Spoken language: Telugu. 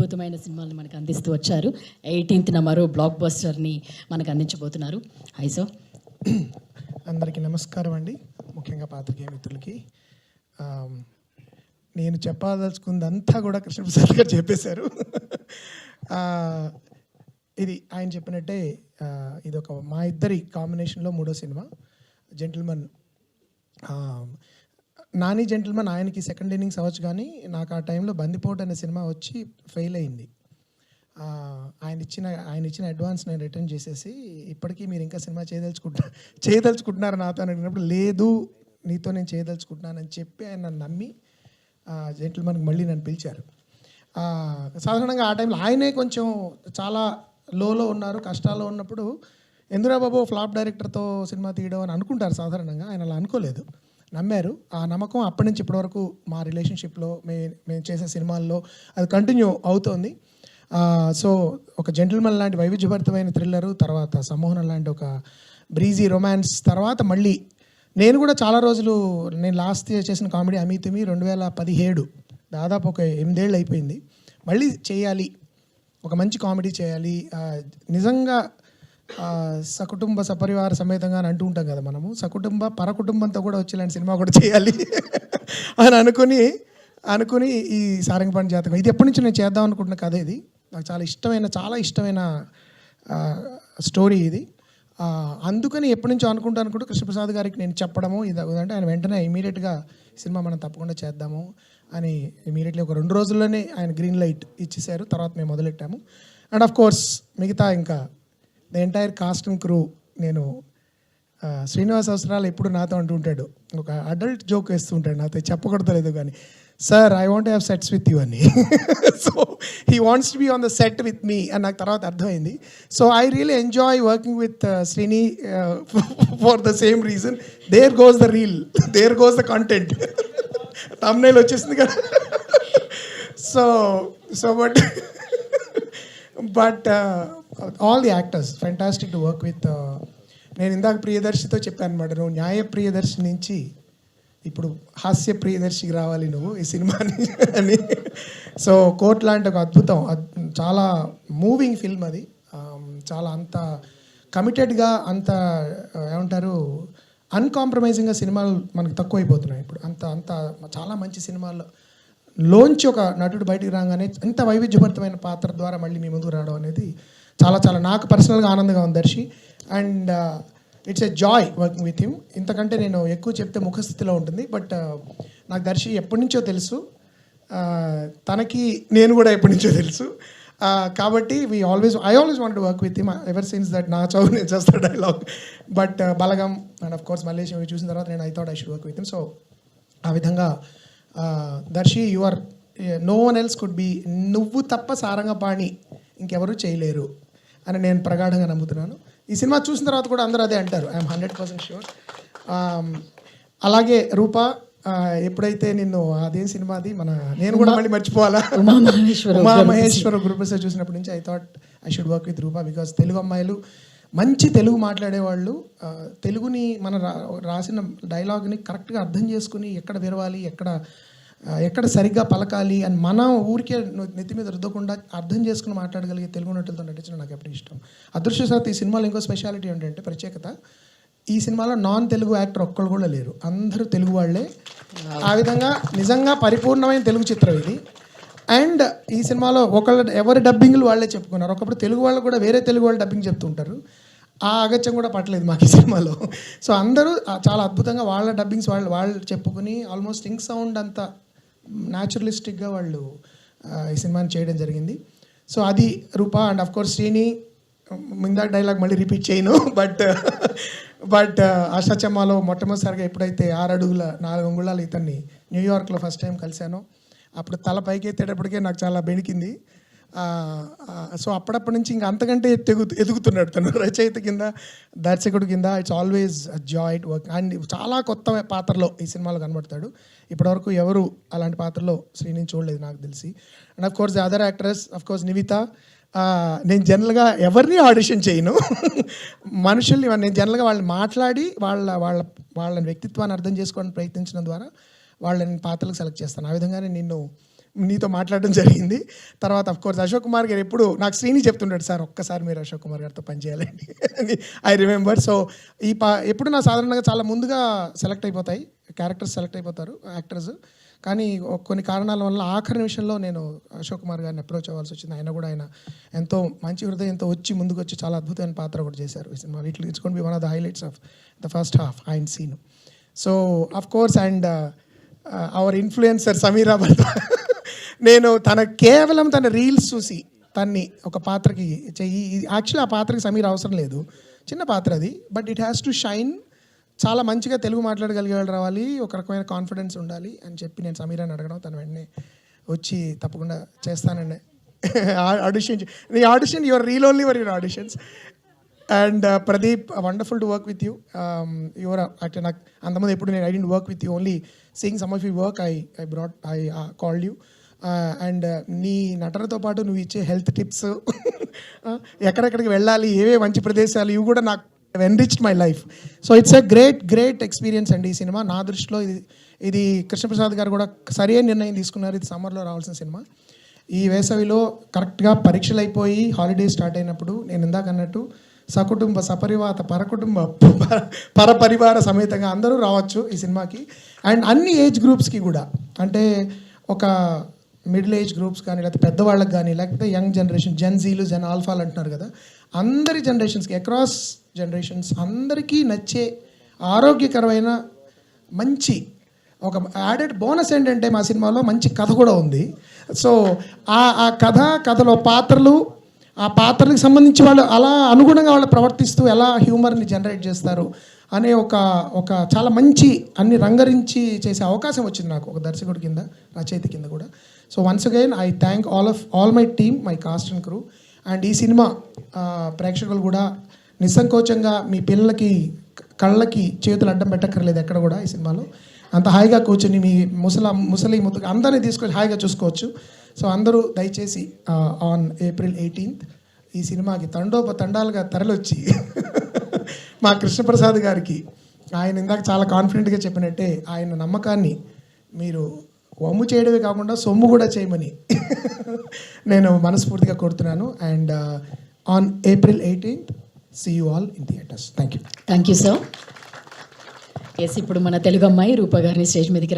అద్భుతమైన సినిమాలను మనకు అందిస్తూ వచ్చారు. 18th మరో బ్లాక్ బస్టర్ని మనకు అందించబోతున్నారు. Hi sir. అందరికీ నమస్కారం అండి, ముఖ్యంగా పాత్రికేయ మిత్రులకి. నేను చెప్పదలుచుకుందంతా కూడా కృష్ణప్రసాద్ గారు చెప్పేశారు. ఇది ఆయన చెప్పినట్టే ఇది ఒక మా ఇద్దరి కాంబినేషన్లో మూడో సినిమా జెంటిల్మన్. నాని జెంటిల్మన్ ఆయనకి సెకండ్ ఇన్నింగ్స్ అవ్వచ్చు, కానీ నాకు ఆ టైంలో బందిపోటు అనే సినిమా వచ్చి ఫెయిల్ అయింది. ఆయన ఇచ్చిన అడ్వాన్స్ నేను రిటర్న్ చేసేసి, ఇప్పటికీ మీరు ఇంకా సినిమా చేయదలుచుకుంటున్నారు నాతో అని అడిగినప్పుడు, లేదు నీతో నేను చేయదలుచుకుంటున్నానని చెప్పి ఆయన నన్ను నమ్మి జెంటిల్మన్కి మళ్ళీ నన్ను పిలిచారు. సాధారణంగా ఆ టైంలో ఆయనే కొంచెం చాలా లోలో ఉన్నారు, కష్టాల్లో ఉన్నప్పుడు ఎందురా బాబు ఫ్లాప్ డైరెక్టర్తో సినిమా తీయడం అని అనుకుంటారు సాధారణంగా. ఆయన అలా అనుకోలేదు, నమ్మారు. ఆ నమ్మకం అప్పటి నుంచి ఇప్పటివరకు మా రిలేషన్షిప్లో మేము చేసే సినిమాల్లో అది కంటిన్యూ అవుతోంది. సో ఒక జెంటిల్మన్ లాంటి వైవిధ్యభరితమైన థ్రిల్లరు, తర్వాత సమ్మోహనం లాంటి ఒక బ్రీజీ రొమాన్స్, తర్వాత మళ్ళీ నేను కూడా చాలా రోజులు నేను లాస్ట్ ఇయర్ చేసిన కామెడీ అమితుమి 2017, దాదాపు ఒక 8 ఏళ్ళు అయిపోయింది. మళ్ళీ చేయాలి, ఒక మంచి కామెడీ చేయాలి, నిజంగా సకుటుంబ సపరివార సమేతంగా అని అంటూ ఉంటాం కదా మనము, సకుటుంబ పరకుటుంబంతో కూడా వచ్చేలాంటి సినిమా కూడా చేయాలి అని అనుకుని ఈ సారంగపాణి జాతకం ఇది ఎప్పటి నుంచి నేను చేద్దాం అనుకుంటున్న కథ. ఇది నాకు చాలా ఇష్టమైన స్టోరీ ఇది. అందుకని ఎప్పటి నుంచో అనుకుంటూ కృష్ణప్రసాద్ గారికి నేను చెప్పడము ఇది అంటే ఆయన వెంటనే ఇమీడియట్గా సినిమా మనం తప్పకుండా చేద్దాము అని ఇమీడియట్లీ ఒక 2 రోజుల్లోనే ఆయన గ్రీన్ లైట్ ఇచ్చేసారు. తర్వాత మేము మొదలెట్టాము. అండ్ ఆఫ్ కోర్స్ మిగతా ఇంకా the entire cost and crew. నేను శ్రీనివాస్ అవసరాలు ఎప్పుడు నాతో అంటూ ఉంటాడు, ఒక అడల్ట్ జోక్ వేస్తూ ఉంటాడు నాతో, చెప్పకూడదు కానీ, sir I want have sets with you అని. So he wants to be on the set with me అని నాకు తర్వాత అర్థమైంది. So I really enjoy working with Srini for the same reason. There goes the reel, there goes the content. Thumbnail వచ్చేసింది కదా. So but all the actors fantastic to work with. నేను ఇందాక ప్రియదర్శితో చెప్పాను అనమాట, నువ్వు న్యాయ ప్రియదర్శి నుంచి ఇప్పుడు హాస్య ప్రియదర్శికి రావాలి నువ్వు ఈ సినిమాని అని. సో కోర్ట్ లాంటి ఒక అద్భుతం, చాలా మూవింగ్ ఫిల్మ్ అది. చాలా అంత కమిటెడ్గా, అంత ఏమంటారు అన్కాంప్రమైజింగ్గా సినిమాలు మనకు తక్కువైపోతున్నాయి ఇప్పుడు. అంత చాలా మంచి సినిమాల్లో లోంచి ఒక నటుడు బయటికి రాగానే ఇంత వైవిధ్యభరితమైన పాత్ర ద్వారా మళ్ళీ మీ ముందుకు రావడం అనేది చాలా నాకు పర్సనల్గా ఆనందంగా ఉంది Darshi. And it's a joy working with him. ఇంతకంటే నేను ఎక్కువ చెప్తే ముఖస్థితిలో ఉంటుంది. బట్ నాకు దర్శి ఎప్పటి నుంచో తెలుసు, తనకి నేను కూడా ఎప్పటి నుంచో తెలుసు. కాబట్టి I always want to work with him ever since that నా చదువు నేను చేస్తా dialogue. But Balagam and of course Mallesh ఇవి చూసిన తర్వాత నేను I thought I should work with him. So ఆ విధంగా Darshi you are no one else could be, నువ్వు తప్ప సారంగపాణి ఇంకెవరూ చేయలేరు అని నేను ప్రగాఢంగా నమ్ముతున్నాను. ఈ సినిమా చూసిన తర్వాత కూడా అందరూ అదే అంటారు. I'm 100% sure. అలాగే రూప, ఎప్పుడైతే నిన్ను అదేం సినిమాది నేను కూడా మళ్ళీ మర్చిపోవాలా, ఉమామహేశ్వర గురుప్రసాద్ చూసినప్పటి నుంచి I thought I should work with Roopa. Because Telugu అమ్మాయిలు మంచి తెలుగు మాట్లాడేవాళ్ళు, తెలుగుని మన రాసిన డైలాగ్ని కరెక్ట్గా అర్థం చేసుకుని ఎక్కడ విరవాలి, ఎక్కడ సరిగ్గా పలకాలి అని మన ఊరికే నెత్తి మీద రుద్దకుండా అర్థం చేసుకుని మాట్లాడగలిగే తెలుగు నటులతో నటించడం నాకు ఎప్పుడు ఇష్టం. అదృష్టవశాత్తు ఈ సినిమాలో ఇంకో స్పెషాలిటీ ఏంటంటే, ప్రత్యేకత, ఈ సినిమాలో నాన్ తెలుగు యాక్టర్ ఒక్కళ్ళు కూడా లేరు, అందరూ తెలుగు వాళ్ళే. ఆ విధంగా నిజంగా పరిపూర్ణమైన తెలుగు చిత్రం ఇది. అండ్ ఈ సినిమాలో ఎవరి డబ్బింగ్లు వాళ్ళే చెప్పుకున్నారు. ఒకప్పుడు తెలుగు వాళ్ళు కూడా వేరే తెలుగు వాళ్ళు డబ్బింగ్ చెప్తుంటారు. ఆ అగత్యం కూడా పట్టలేదు మాకు ఈ సినిమాలో. సో అందరూ చాలా అద్భుతంగా వాళ్ళ డబ్బింగ్స్ వాళ్ళు చెప్పుకుని ఆల్మోస్ట్ ఇంక్ సౌండ్ అంతా న్యాచురలిస్టిక్గా వాళ్ళు ఈ సినిమాని చేయడం జరిగింది. సో అది రూప. అండ్ ఆఫ్ కోర్స్ శ్రీని, ఇందాక డైలాగ్ మళ్ళీ రిపీట్ చేయను, బట్ అష్టాచమ్మాలో మొట్టమొదటిసారిగా ఎప్పుడైతే 6 అడుగుల 4 అంగుళాలు ఇతన్ని న్యూయార్క్లో ఫస్ట్ టైం కలిశానో, అప్పుడు తల పైకి ఎత్తేటప్పటికే నాకు చాలా బెణికింది. సో అప్పటి నుంచి ఇంకా అంతకంటే ఎదుగుతున్నాడు తను, రచయిత కింద, దర్శకుడు కింద. It's always Joy to work. And చాలా కొత్త పాత్రలో ఈ సినిమాలో కనబడతాడు. ఇప్పటివరకు ఎవరు అలాంటి పాత్రలో శ్రీని చూడలేదు నాకు తెలిసి. And of course the other actress, of course Nivitha. నేను జనరల్గా ఎవరిని ఆడిషన్ చేయను, మనుషుల్ని. నేను జనరల్గా వాళ్ళని మాట్లాడి వాళ్ళ వ్యక్తిత్వాన్ని అర్థం చేసుకోవడానికి ప్రయత్నించడం ద్వారా వాళ్ళని పాత్రలకు సెలెక్ట్ చేస్తాను. ఆ విధంగానే నిన్ను నీతో మాట్లాడడం జరిగింది. తర్వాత అఫ్ కోర్స్ అశోక్ కుమార్ గారు ఎప్పుడు నాకు శ్రీని చెప్తుంటాడు, సార్ ఒక్కసారి మీరు అశోక్ కుమార్ గారితో పనిచేయాలండి అని ఐ రిమెంబర్. సో ఎప్పుడు నా సాధారణంగా చాలా ముందుగా సెలెక్ట్ అయిపోతాయి క్యారెక్టర్స్, సెలెక్ట్ అయిపోతారు యాక్టర్స్. కానీ కొన్ని కారణాల వల్ల ఆఖరి నిమిషంలో నేను అశోక్ కుమార్ గారిని అప్రోచ్ అవ్వాల్సి వచ్చింది. ఆయన కూడా ఆయన ఎంతో మంచి హృదయంతో వచ్చి ముందుకు వచ్చి చాలా అద్భుతమైన పాత్ర కూడా చేశారు ఈ సినిమా. It's gonna be one of the highlights of the first half ఆయన scene. So of course and our influencer Sameera భర్త, నేను కేవలం తన రీల్స్ చూసి తన్ని ఒక పాత్రకి చెయ్యి, యాక్చువల్లీ ఆ పాత్రకి సమీర అవసరం లేదు, చిన్న పాత్ర అది, but it has to shine. చాలా మంచిగా తెలుగు మాట్లాడగలిగే వాళ్ళు రావాలి, ఒక రకమైన కాన్ఫిడెన్స్ ఉండాలి అని చెప్పి నేను సమీరాని అడగడం, తను వెంటనే వచ్చి తప్పకుండా చేస్తానండి ఆడిషన్. నీ audition your reel only for your auditions. And Pradeep, wonderful to work with you. Your అంటే నాకు అంతమంది ఎప్పుడు నేను I didn't work with you, only seeing some of you work I called you. And నీ నటనతో పాటు నువ్వు ఇచ్చే హెల్త్ టిప్స్, ఎక్కడెక్కడికి వెళ్ళాలి, ఏవే మంచి ప్రదేశాలు, ఇవి కూడా నాకు enriched my life. So it's a great experience అండి ఈ సినిమా. నా దృష్టిలో ఇది కృష్ణప్రసాద్ గారు కూడా సరైన నిర్ణయం తీసుకున్నారు. ఇది సమ్మర్లో రావాల్సిన సినిమా. ఈ వేసవిలో కరెక్ట్గా పరీక్షలు అయిపోయి హాలిడేస్ స్టార్ట్ అయినప్పుడు నేను ఇందాక అన్నట్టు సకుటుంబ సపరివాత పరకుటుంబ పరపరివార సమేతంగా అందరూ రావచ్చు ఈ సినిమాకి. అండ్ అన్ని ఏజ్ గ్రూప్స్కి కూడా, అంటే ఒక మిడిల్ ఏజ్ గ్రూప్స్ కానీ, లేకపోతే పెద్దవాళ్ళకి కానీ, లేకపోతే యంగ్ జనరేషన్, జెన్జీలు, జెన్ ఆల్ఫాలు అంటున్నారు కదా, అందరి జనరేషన్స్కి, అక్రాస్ జనరేషన్స్ అందరికీ నచ్చే ఆరోగ్యకరమైన మంచి ఒక యాడెడ్ బోనస్ ఏంటంటే మా సినిమాలో మంచి కథ కూడా ఉంది. సో ఆ కథలో పాత్రలు, ఆ పాత్రలకు సంబంధించి వాళ్ళు అలా అనుగుణంగా వాళ్ళు ప్రవర్తిస్తూ ఎలా హ్యూమర్ని జనరేట్ చేస్తారు అనే ఒక చాలా మంచి అన్ని రంగరించి చేసే అవకాశం వచ్చింది నాకు ఒక దర్శకుడి కింద, రచయిత కింద కూడా. So once again I thank all my team, my cast and crew. And ఈ సినిమా ప్రేక్షకులు కూడా నిస్సంకోచంగా మీ పిల్లలకి కళ్ళకి చేతులు అడ్డం పెట్టక్కర్లేదు ఎక్కడ కూడా. ఈ సినిమాలో అంత హాయిగా కూర్చొని మీ ముసలి అందరినీ తీసుకొని హాయిగా చూసుకోవచ్చు. సో అందరూ దయచేసి ఆన్ April 18th ఈ సినిమాకి తండాలుగా తరలొచ్చి మా కృష్ణప్రసాద్ గారికి, ఆయన ఇందాక చాలా కాన్ఫిడెంట్గా చెప్పినట్టే, ఆయన నమ్మకాన్ని మీరు వమ్ము చేయడమే కాకుండా సొమ్ము కూడా చేయమని నేను మనస్ఫూర్తిగా కోరుతున్నాను. And on April 18th see you all in theatres. Thank you sir. Yes, ఇప్పుడు మన తెలుగు అమ్మాయి రూప గారిని స్టేజ్ మీదకి